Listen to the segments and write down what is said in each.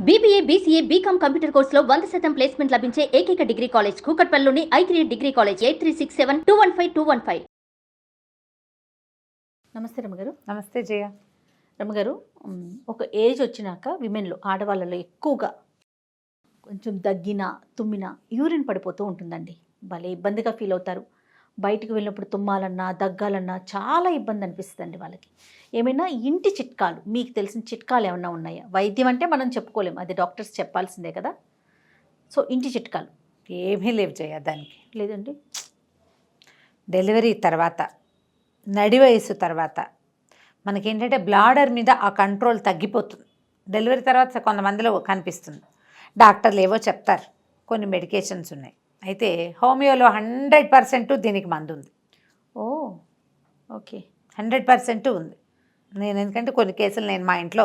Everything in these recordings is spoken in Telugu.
BBA, BCA, BCom కంప్యూటర్ కోర్సులో 100% ప్లేస్మెంట్ లభించే ఏకైక డిగ్రీ కాలేజ్ కూకట్పల్లిలోని I3 డిగ్రీ కాలేజ్ 8367215215. నమస్తే రమగారు. నమస్తే జయ. రమగారు, ఒక ఏజ్ వచ్చినాక విమెన్లో ఆడవాళ్ళలో ఎక్కువగా కొంచెం దగ్గిన తుమ్మిన యూరిన్ పడిపోతూ ఉంటుందండి. భలే ఇబ్బందిగా ఫీల్ అవుతారు. బయటికి వెళ్ళినప్పుడు తుమ్మాలన్నా దగ్గాలన్నా చాలా ఇబ్బంది అనిపిస్తుందండి వాళ్ళకి. ఏమైనా ఇంటి చిట్కాలు, మీకు తెలిసిన చిట్కాలు ఏమన్నా ఉన్నాయా? వైద్యం అంటే మనం చెప్పుకోలేము, అది డాక్టర్స్ చెప్పాల్సిందే కదా. సో ఇంటి చిట్కాలు ఏమీ లేవు జయ దానికి. లేదండి, డెలివరీ తర్వాత, నడి వయసు తర్వాత మనకేంటంటే బ్లాడర్ మీద ఆ కంట్రోల్ తగ్గిపోతుంది. డెలివరీ తర్వాత కొంతమందిలో కనిపిస్తుంది. డాక్టర్లు ఏవో చెప్తారు, కొన్ని మెడికేషన్స్ ఉన్నాయి. అయితే హోమియోలో 100% దీనికి మందు ఉంది. ఓ ఓకే, 100% ఉంది. నేను ఎందుకంటే కొన్ని కేసులు నేను మా ఇంట్లో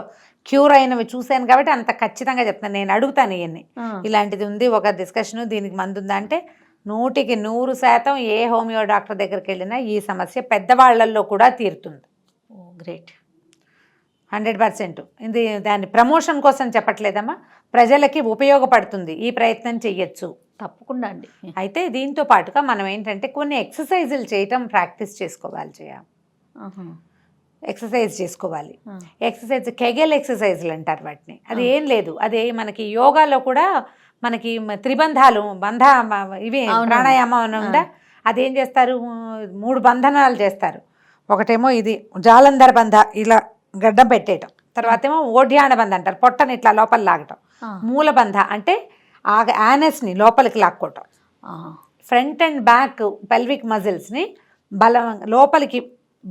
క్యూర్ అయినవి చూశాను కాబట్టి అంత ఖచ్చితంగా చెప్తాను. నేను అడుగుతాను ఇవన్నీ, ఇలాంటిది ఉంది ఒక డిస్కషను, దీనికి మందు ఉందా అంటే 100% ఏ హోమియో డాక్టర్ దగ్గరికి వెళ్ళినా ఈ సమస్య పెద్దవాళ్లలో కూడా తీరుతుంది. ఓ గ్రేట్, 100%. ఇది దాని ప్రమోషన్ కోసం చెప్పట్లేదమ్మా, ప్రజలకి ఉపయోగపడుతుంది. ఈ ప్రయత్నం చెయ్యొచ్చు తప్పకుండా అండి. అయితే దీంతో పాటుగా మనం ఏంటంటే కొన్ని ఎక్సర్సైజులు చేయటం ప్రాక్టీస్ చేసుకోవాలి జయ. ఎక్సర్సైజ్ చేసుకోవాలి. ఎక్సర్సైజ్ కెగెల్ ఎక్సర్సైజులు అంటారు వాటిని. అది ఏం లేదు, అదే మనకి యోగాలో కూడా మనకి త్రిబంధాలు ఇవి ప్రాణాయామం ఉందా, అదేం చేస్తారు, 3 బంధనాలు చేస్తారు. ఒకటేమో ఇది జాలంధర బంధ, ఇలా గడ్డం పెట్టేయటం. తర్వాత ఏమో ఓడ్యాణ బంధ అంటారు, పొట్టని ఇట్లా లోపల లాగటం. మూల బంధ అంటే ఆ యానస్ని లోపలికి లాక్కోవటం. ఫ్రంట్ అండ్ బ్యాక్ పెల్విక్ మజిల్స్ని బలం లోపలికి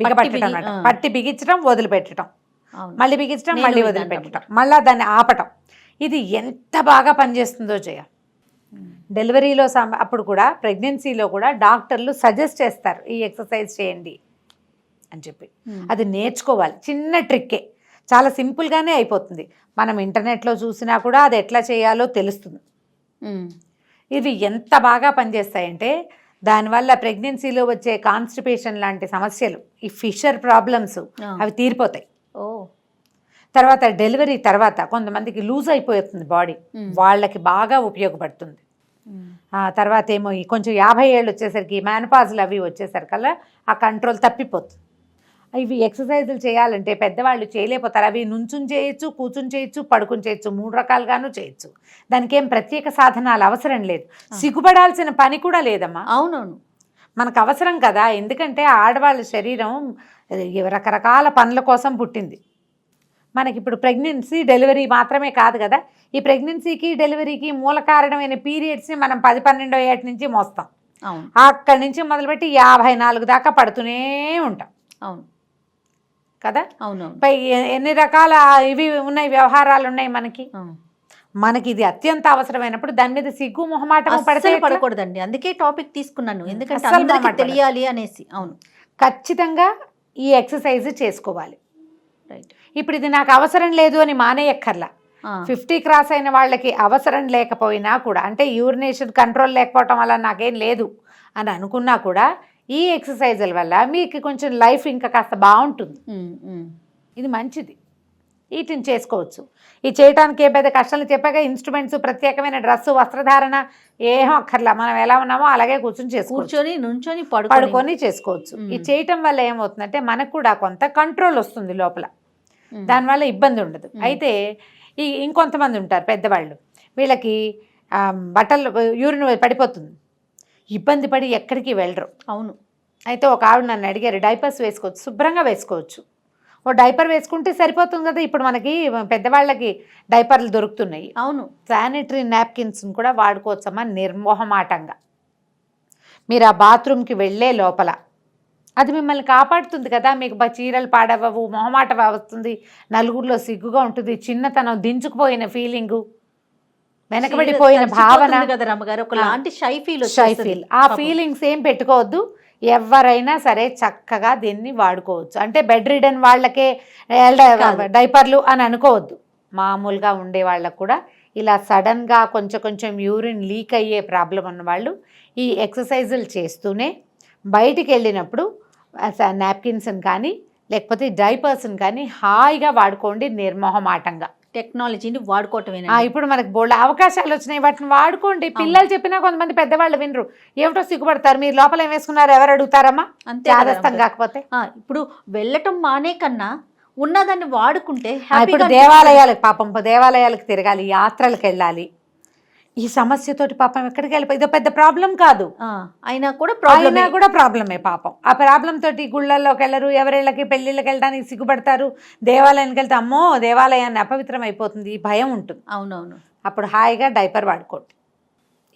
బిగపట్టడం అన్నమాట. పట్టి బిగించడం, వదిలిపెట్టడం, మళ్ళీ బిగించడం, మళ్ళీ వదిలిపెట్టడం, మళ్ళీ దాన్ని ఆపటం. ఇది ఎంత బాగా పనిచేస్తుందో జయ. డెలివరీలో అప్పుడు కూడా, ప్రెగ్నెన్సీలో కూడా డాక్టర్లు సజెస్ట్ చేస్తారు ఈ ఎక్సర్సైజ్ చేయండి అని చెప్పి. అది నేర్చుకోవాలి. చిన్న ట్రిక్కే, చాలా సింపుల్గానే అయిపోతుంది. మనం ఇంటర్నెట్లో చూసినా కూడా అది ఎట్లా చేయాలో తెలుస్తుంది. ఇవి ఎంత బాగా పనిచేస్తాయంటే దానివల్ల ప్రెగ్నెన్సీలో వచ్చే కాన్స్టిపేషన్ లాంటి సమస్యలు, ఈ ఫిషర్ ప్రాబ్లమ్స్ అవి తీరిపోతాయి. తర్వాత డెలివరీ తర్వాత కొంతమందికి లూజ్ అయిపోతుంది బాడీ, వాళ్ళకి బాగా ఉపయోగపడుతుంది. తర్వాత ఏమో కొంచెం 50 ఏళ్ళు వచ్చేసరికి మెనోపాజ్లు అవి వచ్చేసరికల్లా ఆ కంట్రోల్ తప్పిపోతుంది. ఇవి ఎక్సర్సైజులు చేయాలంటే పెద్దవాళ్ళు చేయలేకపోతారు. అవి నుంచుని చేయొచ్చు, కూర్చుని చేయొచ్చు, పడుకుని చేయొచ్చు, 3 రకాలుగాను చేయొచ్చు. దానికి ఏం ప్రత్యేక సాధనాలు అవసరం లేదు, సిగ్గుపడాల్సిన పని కూడా లేదమ్మా. అవునవును, మనకు అవసరం కదా. ఎందుకంటే ఆడవాళ్ళ శరీరం రకరకాల పనుల కోసం పుట్టింది. మనకి ఇప్పుడు ప్రెగ్నెన్సీ డెలివరీ మాత్రమే కాదు కదా, ఈ ప్రెగ్నెన్సీకి డెలివరీకి మూల కారణమైన పీరియడ్స్ని మనం 10-12వ ఏటి నుంచి మోస్తాం. అక్కడి నుంచి మొదలుపెట్టి 54 దాకా పడుతూనే ఉంటాం. అవును కదా. అవునవును, పై ఎన్ని రకాల ఇవి ఉన్నాయి, వ్యవహారాలు ఉన్నాయి మనకి ఇది అత్యంత అవసరమైనప్పుడు దాని మీద సిగ్గు మొహమాటం పడకూడదండి. అందుకే టాపిక్ తీసుకున్నాను, ఎందుకంటే అందరికీ తెలియాలి అనేసి. అవును, ఖచ్చితంగా ఈ ఎక్సర్సైజ్ చేసుకోవాలి. రైట్. ఇప్పుడు ఇది నాకు అవసరం లేదు అని మానేయక్కర్లా. 50 క్రాస్ అయిన వాళ్ళకి అవసరం లేకపోయినా కూడా, అంటే యూరినేషన్ కంట్రోల్ లేకపోవటం వల్ల నాకేం లేదు అని అనుకున్నా కూడా ఈ ఎక్సర్సైజుల వల్ల మీకు కొంచెం లైఫ్ ఇంకా కాస్త బాగుంటుంది. ఇది మంచిది, వీటిని చేసుకోవచ్చు. ఇది చేయడానికి ఏ పెద్ద కష్టాలు చెప్పాక ఇన్స్ట్రుమెంట్స్, ప్రత్యేకమైన డ్రెస్సు, వస్త్రధారణ ఏం అక్కర్లా. మనం ఎలా ఉన్నామో అలాగే కూర్చొని నుంచొని పడుకొని చేసుకోవచ్చు. ఇది చేయటం వల్ల ఏమవుతుందంటే మనకు కూడా కొంత కంట్రోల్ వస్తుంది లోపల, దానివల్ల ఇబ్బంది ఉండదు. అయితే ఇంకొంతమంది ఉంటారు పెద్దవాళ్ళు, వీళ్ళకి బట్టలు యూరిన్ పడిపోతుంది, ఇబ్బంది పడి ఎక్కడికి వెళ్ళరు. అవును. అయితే ఒక ఆవిడ నన్ను అడిగారు, డైపర్స్ వేసుకోవచ్చు, శుభ్రంగా వేసుకోవచ్చు. ఓ డైపర్ వేసుకుంటే సరిపోతుంది కదా. ఇప్పుడు మనకి పెద్దవాళ్ళకి డైపర్లు దొరుకుతున్నాయి. అవును, శానిటరీ నాప్కిన్స్ని కూడా వాడుకోవచ్చమ్మా నిర్మోహమాటంగా. మీరు ఆ బాత్రూమ్కి వెళ్ళే లోపల అది మిమ్మల్ని కాపాడుతుంది కదా. మీకు చీరలు పాడవవు, మొహమాట వస్తుంది, నలుగురిలో సిగ్గుగా ఉంటుంది, చిన్నతనం, దించుకుపోయిన ఫీలింగు, వెనకబడిపోయిన భావన కదా రమ్మగారు, ఒకలాంటి షై ఫీల్. ఆ ఫీలింగ్స్ ఏం పెట్టుకోవద్దు. ఎవరైనా సరే చక్కగా దీన్ని వాడుకోవచ్చు. అంటే బెడ్ రిడన్ వాళ్ళకే డైపర్లు అని అనుకోవద్దు. మామూలుగా ఉండే వాళ్ళకు కూడా ఇలా సడన్గా కొంచెం యూరిన్ లీక్ అయ్యే ప్రాబ్లం ఉన్న వాళ్ళు ఈ ఎక్సర్సైజులు చేస్తూనే బయటికి వెళ్ళినప్పుడు నాప్కిన్స్ని కానీ లేకపోతే డైపర్స్ని కానీ హాయిగా వాడుకోండి నిర్మోహమాటంగా. టెక్నాలజీని వాడుకోవటమేనా? ఇప్పుడు మనకి బోల్డ్ అవకాశాలు వచ్చినాయి, వాటిని వాడుకోండి. పిల్లలు చెప్పినా కొంతమంది పెద్దవాళ్ళు వినరు, ఏమిటో సిగ్గుపడతారు. మీరు లోపల ఏం వేసుకున్నారు ఎవరు అడుగుతారమ్మా, అంతే చాదస్తం కాకపోతే. ఇప్పుడు వెళ్ళటం మానే కన్నా ఉన్నదాన్ని వాడుకుంటే ఇప్పుడు దేవాలయాలకు పాపం దేవాలయాలకు తిరగాలి, యాత్రలకు వెళ్ళాలి. ఈ సమస్యతోటి పాపం ఎక్కడికి వెళ్ళిపోయి ఇదో పెద్ద ప్రాబ్లం కాదు, అయినా కూడా ప్రాబ్లమే పాపం. ఆ ప్రాబ్లం తోటి గుళ్ళల్లోకి వెళ్ళరు, ఎవరిళ్ళకి పెళ్ళిళ్ళకి వెళ్ళడానికి సిగ్గుపడతారు. దేవాలయానికి వెళ్తే అమ్మో దేవాలయాన్ని అపవిత్రం అయిపోతుంది, ఈ భయం ఉంటుంది. అవునవును. అప్పుడు హాయిగా డైపర్ వాడుకోండి,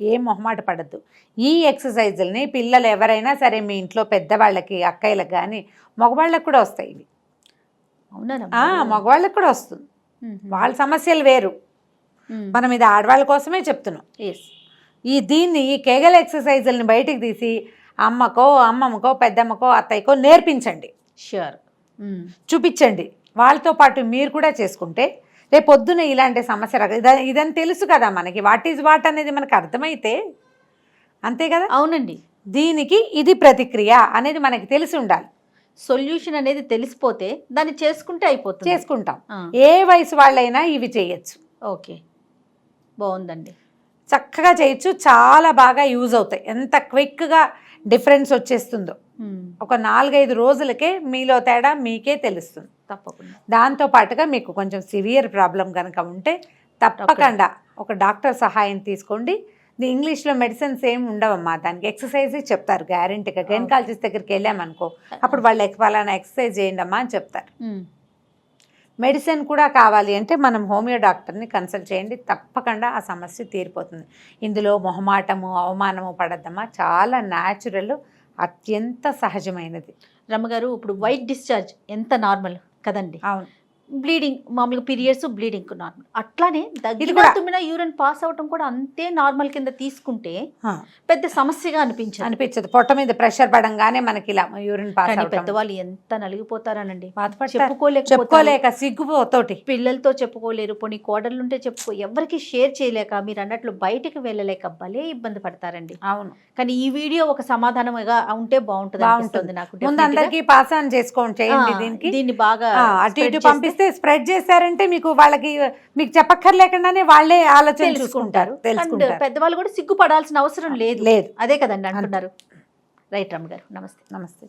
ఏం మొహమాట పడద్దు. ఈ ఎక్సర్సైజుల్ని పిల్లలు ఎవరైనా సరే మీ ఇంట్లో పెద్దవాళ్ళకి, అక్కయ్యలకు కానీ మగవాళ్ళకి కూడా వస్తాయి ఇవి. మగవాళ్ళకి కూడా వస్తుంది, వాళ్ళ సమస్యలు వేరు. మనం ఇది ఆడవాళ్ళ కోసమే చెప్తున్నాం. ఈ కేగల్ ఎక్సర్సైజుల్ని బయటికి తీసి అమ్మమ్మకో పెద్దమ్మకో అత్తయ్యకో నేర్పించండి, చూపించండి. వాళ్ళతో పాటు మీరు కూడా చేసుకుంటే రేపు పొద్దున ఇలాంటి సమస్య ఇదని తెలుసు కదా మనకి, వాట్ ఈజ్ వాట్ అనేది మనకు అర్థమైతే అంతే కదా. అవునండి, దీనికి ఇది ప్రతిక్రియ అనేది మనకి తెలిసి ఉండాలి. సొల్యూషన్ అనేది తెలిసిపోతే దాన్ని చేసుకుంటాం. ఏ వయసు వాళ్ళైనా ఇవి చేయొచ్చు. ఓకే, బాగుందండి, చక్కగా చేయొచ్చు, చాలా బాగా యూజ్ అవుతాయి. ఎంత క్విక్గా డిఫరెన్స్ వచ్చేస్తుందో ఒక 4-5 రోజులకే మీలో తేడా మీకే తెలుస్తుంది తప్పకుండా. దాంతో పాటుగా మీకు కొంచెం సివియర్ ప్రాబ్లం కనుక ఉంటే తప్పకుండా ఒక డాక్టర్ సహాయం తీసుకోండి. ఇంగ్లీష్లో మెడిసిన్స్ ఏమి ఉండవమ్మా, దానికి ఎక్సర్సైజ్ చెప్తారు గ్యారెంటీగా. గైనకాలజిస్ట్ దగ్గరికి వెళ్ళామనుకో, అప్పుడు వాళ్ళు ఫలానా ఎక్సర్సైజ్ చేయండి అమ్మా అని చెప్తారు. మెడిసిన్ కూడా కావాలి అంటే మనం హోమియో డాక్టర్ని కన్సల్ట్ చేయండి, తప్పకుండా ఆ సమస్య తీరిపోతుంది. ఇందులో మొహమాటము అవమానము పడద్దమ్మా, చాలా న్యాచురల్, అత్యంత సహజమైనది. రమ్మగారు, ఇప్పుడు వైట్ డిశ్చార్జ్ ఎంత నార్మల్ కదండి. అవును, బ్లీడింగ్ మామూలుగా పీరియడ్స్ బ్లీడింగ్ నార్మల్, అట్లానే తుమ్మిన యూరిన్ పాస్ అవటం కూడా అంతే నార్మల్ కింద తీసుకుంటే పెద్ద సమస్యగా అనిపించదు. పొట్ట మీద ప్రెషర్ పడంగానే మనకి ఇలా యూరిన్ పాస్. పెద్దవాళ్ళు ఎంత నలిగిపోతారనండి, చెప్పుకోలేక సిగ్గుతోటి, పిల్లలతో చెప్పుకోలేరు, పోనీ కోడళ్ళుంటే ఎవరికి షేర్ చేయలేక, మీరు అన్నట్లు బయటికి వెళ్ళలేక భలే ఇబ్బంది పడతారండి. అవును, కానీ ఈ వీడియో ఒక సమాధానంగా ఉంటే బాగుంటుంది నాకు. ముందు అందరికీ పాస్ ఆన్ చేసుకోండి, దీన్ని బాగా అటు ఇటు పంపిస్తే స్ప్రెడ్ చేశారంటే వాళ్ళకి మీకు చెప్పక్కర్లేకుండానే వాళ్ళే ఆలోచన చూసుకుంటారు. పెద్దవాళ్ళు కూడా సిగ్గుపడాల్సిన అవసరం లేదు. లేదు, అదే కదండి అంటున్నారు. రైట్ రమ్మ గారు, నమస్తే. నమస్తే.